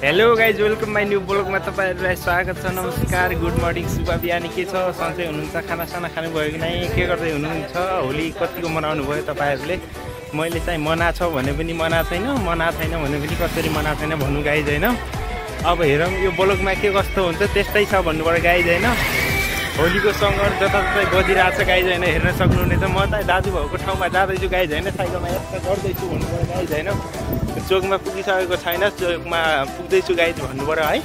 Hello guys, welcome my new ब्लगमा तपाईँहरूलाई स्वागत छ। नमस्कार, गुड मर्निङ, शुभ बिहानी। के छ, सन्चै हुनुहुन्छ? खानासाना खानुभयो कि नै? के गर्दै हुनुहुन्छ? होली कतिको मनाउनु भयो तपाईँहरूले? मैले चाहिँ मना छ भने पनि मना छैन, मना छैन भने पनि कसरी मना छैन भन्नु गाइज होइन। अब हेरौँ यो ब्लगमा के कस्तो हुन्छ, त्यस्तै छ भन्नुबाट गाइज होइन। होलीको सङ्गर जताततै बजिरहेको छ गाइज होइन, हेर्न सक्नुहुनेछ। म त दाजुभाउको ठाउँमा जाँदैछु गाइज होइन, साइकलमा यस्तो गर्दैछु भन्नुबाट गाइज होइन। चोकमा पुगिसकेको छैन, चोकमा पुग्दैछु गाइज भन्नुबाट है।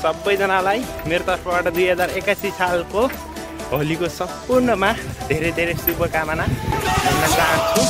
सबैजनालाई मेरो तर्फबाट 2081 सालको होलीको सम्पूर्णमा धेरै धेरै शुभकामना दिन चाहन्छु।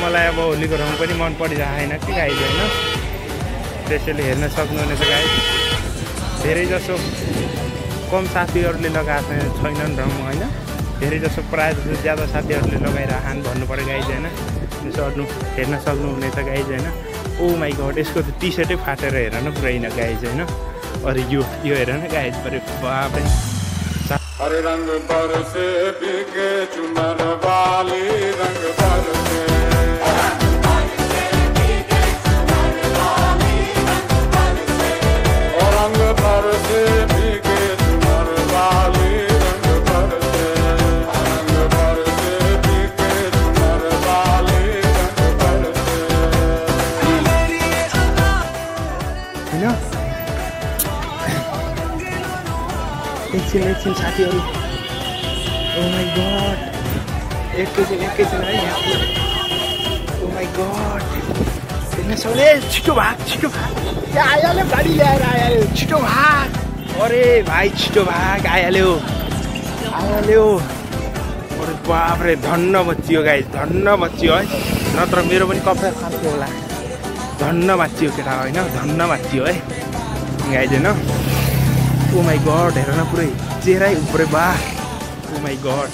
मलाई अब होलीको रङ पनि मन परिरहेको छैन कि गाइज होइन। त्यसैले हेर्न सक्नुहुनेछ गाइज, धेरै जसो कम साथीहरूले लगाएको छैनन् रङ होइन। धेरै जसो प्रायः जसो ज्यादा साथीहरूले लगाइरहन् भन्नुपऱ्यो गाइज होइन। यसो हेर्न सक्नुहुनेछ गाइज होइन। ओ माई गड, यसको त टी सर्टै फाटेर हेर न पुरै गाइज होइन। अरे यो हेर न गाइज, परे बापै हरे रंग बरसे बिके चुनर वाली रंग बरसे एकछिन साथीहरू। ओ माई गड, एकैछिन है यहाँ। ओ माई गड, हेर्न सक्ने, छिटो भाग आइहाल्यो, गाडी ल्याएर आइहाल्यो, छिटो भाग। अरे भाइ छिटो भाग, आइहाल्यो। अरे बाफ्रे, धन्न बचियो गाइज, धन्न बचियो है। नत्र मेरो पनि कपडा फाल्थ्यो होला। धन्न बाँचियो केटा होइन, धन्न बाँचियो है गाइज होइन। ओ माई गड, हेर न पुरै चेहरै उब्रे बा। ओ माई गड।